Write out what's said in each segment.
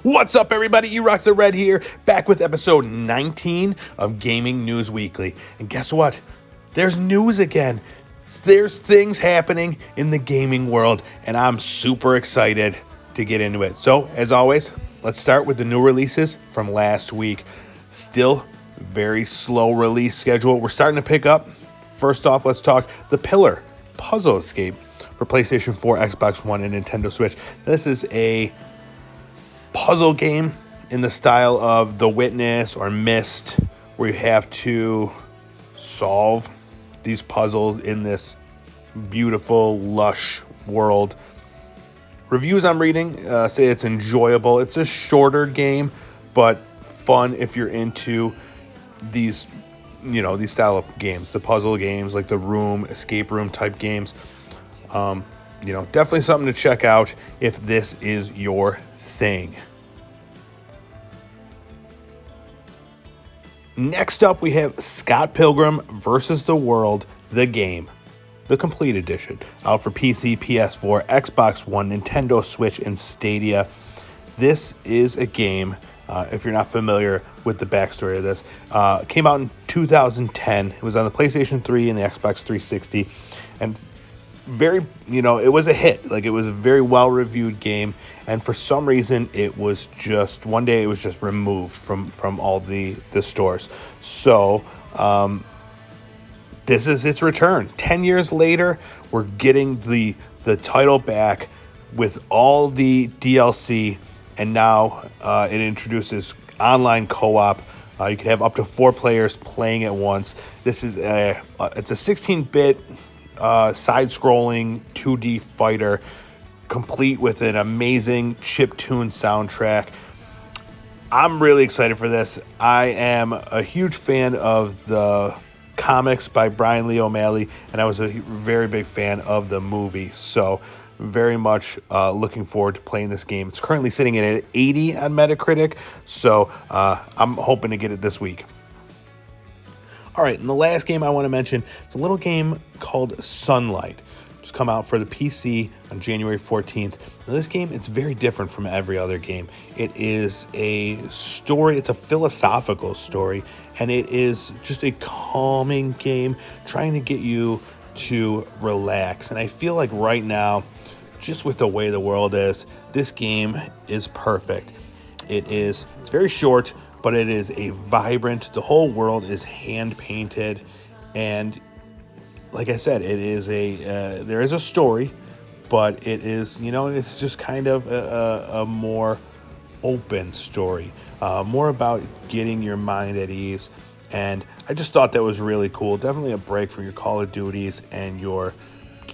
What's up, everybody? E-Rock the Red here, back with episode 19 of Gaming News Weekly. And guess what? There's news again. There's things happening in the gaming world, and I'm super excited to get into it. So, as always, let's start with the new releases from last week. Still very slow release schedule. We're starting to pick up. First off, let's talk The Pillar Puzzle Escape for PlayStation 4, Xbox One, and Nintendo Switch. This is a puzzle game in the style of The Witness or Myst, where you have to solve these puzzles in this beautiful, lush world. Reviews I'm reading say it's enjoyable. It's a shorter game, but fun if you're into these style of games, the puzzle games, like the room, escape room type games. Definitely something to check out if this is your thing. Next up, we have Scott Pilgrim vs. the World, the game, the complete edition, out for PC, PS4, Xbox One, Nintendo Switch, and Stadia. This is a game, if you're not familiar with the backstory of this, came out in 2010. It was on the PlayStation 3 and the Xbox 360, and it was a hit. Like, it was a very well-reviewed game, and for some reason, it was just removed from all the stores. So, this is its return. 10 years later, we're getting the title back with all the DLC, and now it introduces online co-op. You can have up to 4 players playing at once. This is it's a 16-bit side-scrolling 2D fighter, complete with an amazing chiptune soundtrack. I'm really excited for this. I am a huge fan of the comics by Brian Lee O'Malley, and I was a very big fan of the movie. So very much looking forward to playing this game. It's currently sitting at 80 on Metacritic, so I'm hoping to get it this week. All right, and the last game I want to mention is a little game called Sunlight. Just come out for the PC on January 14th. Now, this game, it's very different from every other game. It is a story, it's a philosophical story, and it is just a calming game trying to get you to relax. And I feel like right now, just with the way the world is, this game is perfect. It's very short, but it is a vibrant, the whole world is hand painted, and like I said, it is there is a story, but it is, it's just kind of a more open story, more about getting your mind at ease. And I just thought that was really cool. Definitely a break from your Call of Duties and your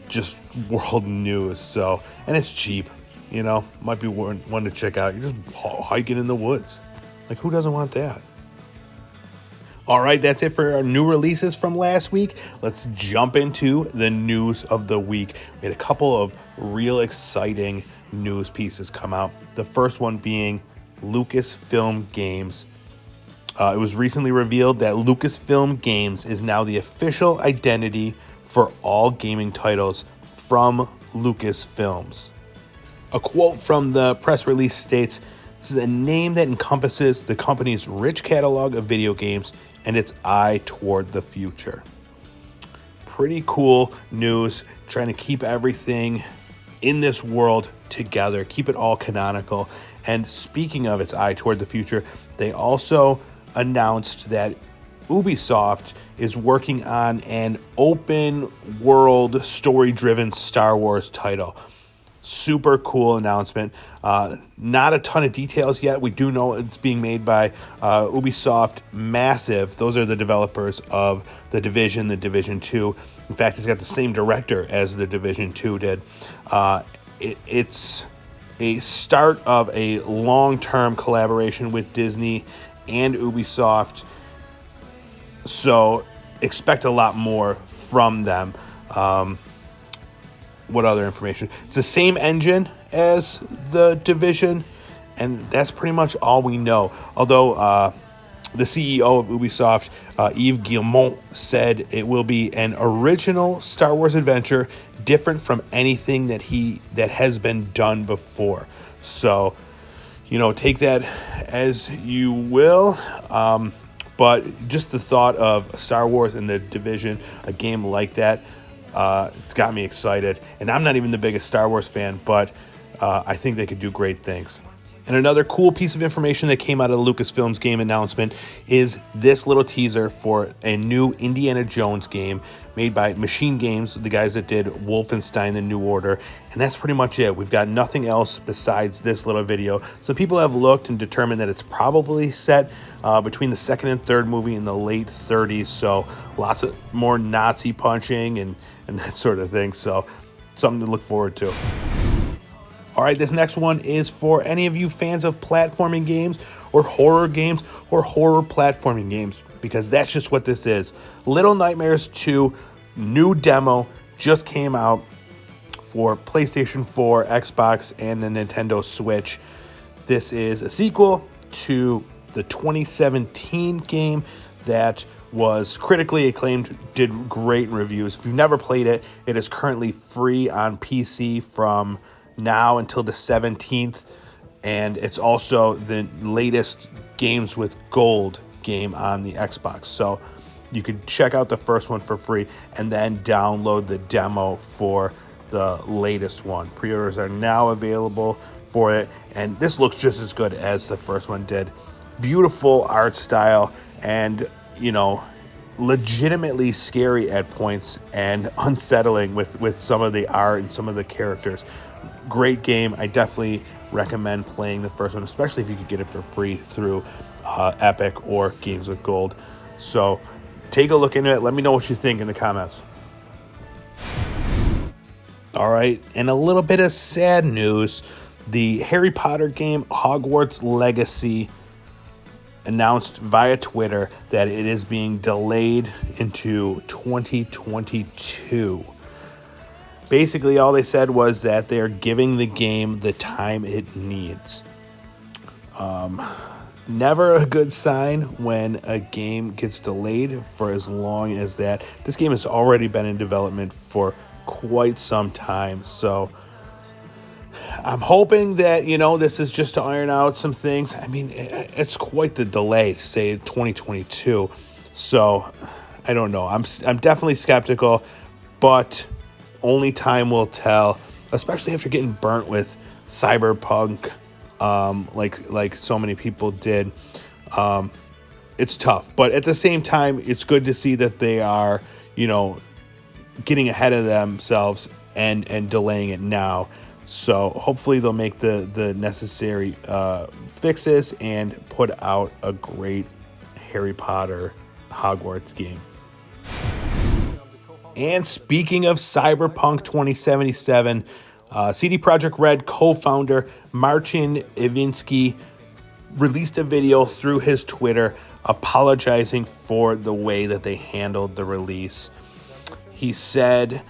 just world news. So, and it's cheap, might be one to check out. You're just hiking in the woods. Like, who doesn't want that? All right, that's it for our new releases from last week. Let's jump into the news of the week. We had a couple of real exciting news pieces come out. The first one being Lucasfilm Games. It was recently revealed that Lucasfilm Games is now the official identity for all gaming titles from Lucasfilms. A quote from the press release states, "This is a name that encompasses the company's rich catalog of video games and its eye toward the future." Pretty cool news, trying to keep everything in this world together, keep it all canonical. And speaking of its eye toward the future, they also announced that Ubisoft is working on an open world, story-driven Star Wars title. Super cool announcement. Not a ton of details yet. We do know it's being made by Ubisoft Massive. Those are the developers of The Division, The Division 2. In fact, it's got the same director as The Division 2 did. It's a start of a long-term collaboration with Disney and Ubisoft. So expect a lot more from them. What other information? It's the same engine as The Division, and that's pretty much all we know. Although the CEO of Ubisoft, Yves Guillemot, said it will be an original Star Wars adventure, different from anything that has been done before. So, take that as you will. But just the thought of Star Wars and the Division, a game like that, it's got me excited. And I'm not even the biggest Star Wars fan, but I think they could do great things. And another cool piece of information that came out of the Lucasfilm's game announcement is this little teaser for a new Indiana Jones game made by Machine Games, the guys that did Wolfenstein: The New Order. And that's pretty much it. We've got nothing else besides this little video. So people have looked and determined that it's probably set between the second and third movie in the late 30s. So lots of more Nazi punching and that sort of thing. So something to look forward to. All right, this next one is for any of you fans of platforming games or horror platforming games, because that's just what this is. Little Nightmares 2 new demo just came out for PlayStation 4, Xbox, and the Nintendo Switch. This is a sequel to the 2017 game that was critically acclaimed, did great in reviews. If you've never played it, it is currently free on PC from now until the 17th, and it's also the latest Games with Gold game on the Xbox. So you could check out the first one for free and then download the demo for the latest one. Pre-orders are now available for it, and this looks just as good as the first one did. Beautiful art style, and legitimately scary at points and unsettling with some of the art and some of the characters. Great game. I definitely recommend playing the first one, especially if you could get it for free through Epic or Games with Gold. So take a look into it. Let me know what you think in the comments. All right, and a little bit of sad news. The Harry Potter game Hogwarts Legacy announced via Twitter that it is being delayed into 2022. Basically, all they said was that they're giving the game the time it needs. Never a good sign when a game gets delayed for as long as that. This game has already been in development for quite some time, so I'm hoping that, this is just to iron out some things. I mean, it's quite the delay to say 2022, so I don't know. I'm definitely skeptical, but only time will tell, especially after getting burnt with Cyberpunk, like so many people did. It's tough, but at the same time, it's good to see that they are, getting ahead of themselves and delaying it now. So hopefully they'll make the necessary fixes and put out a great Harry Potter Hogwarts game. And speaking of Cyberpunk 2077, CD Projekt Red co-founder Marcin Iwiński released a video through his Twitter apologizing for the way that they handled the release. He said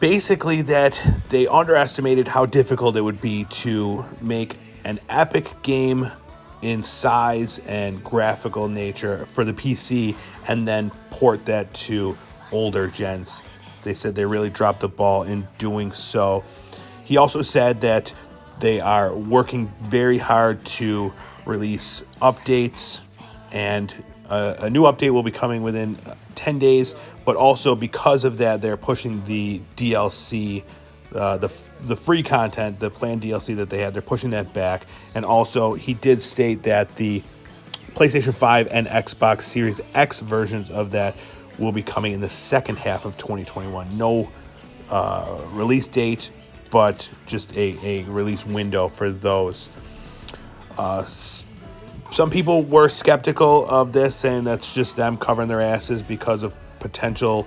basically that they underestimated how difficult it would be to make an epic game in size and graphical nature for the PC and then port that to older gens. They said they really dropped the ball in doing so. He also said that they are working very hard to release updates, and a new update will be coming within 10 days, but also because of that, they're pushing the DLC, the free content, the planned DLC that they had, they're pushing that back. And also, he did state that the PlayStation 5 and Xbox Series X versions of that will be coming in the second half of 2021. No release date, but just a release window for those. Some people were skeptical of this, saying that's just them covering their asses because of potential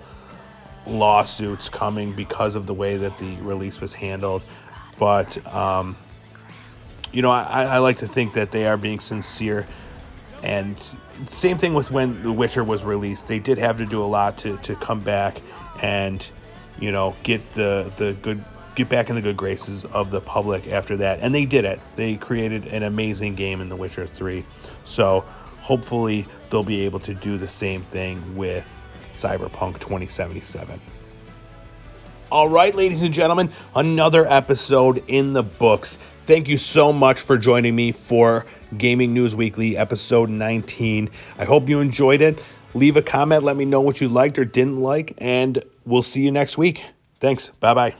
lawsuits coming because of the way that the release was handled. But, I like to think that they are being sincere. And same thing with when The Witcher was released. They did have to do a lot to come back and, get get back in the good graces of the public after that. And they did it. They created an amazing game in The Witcher 3. So hopefully they'll be able to do the same thing with Cyberpunk 2077. All right, ladies and gentlemen, another episode in the books. Thank you so much for joining me for Gaming News Weekly, episode 19. I hope you enjoyed it. Leave a comment. Let me know what you liked or didn't like, and we'll see you next week. Thanks. Bye-bye.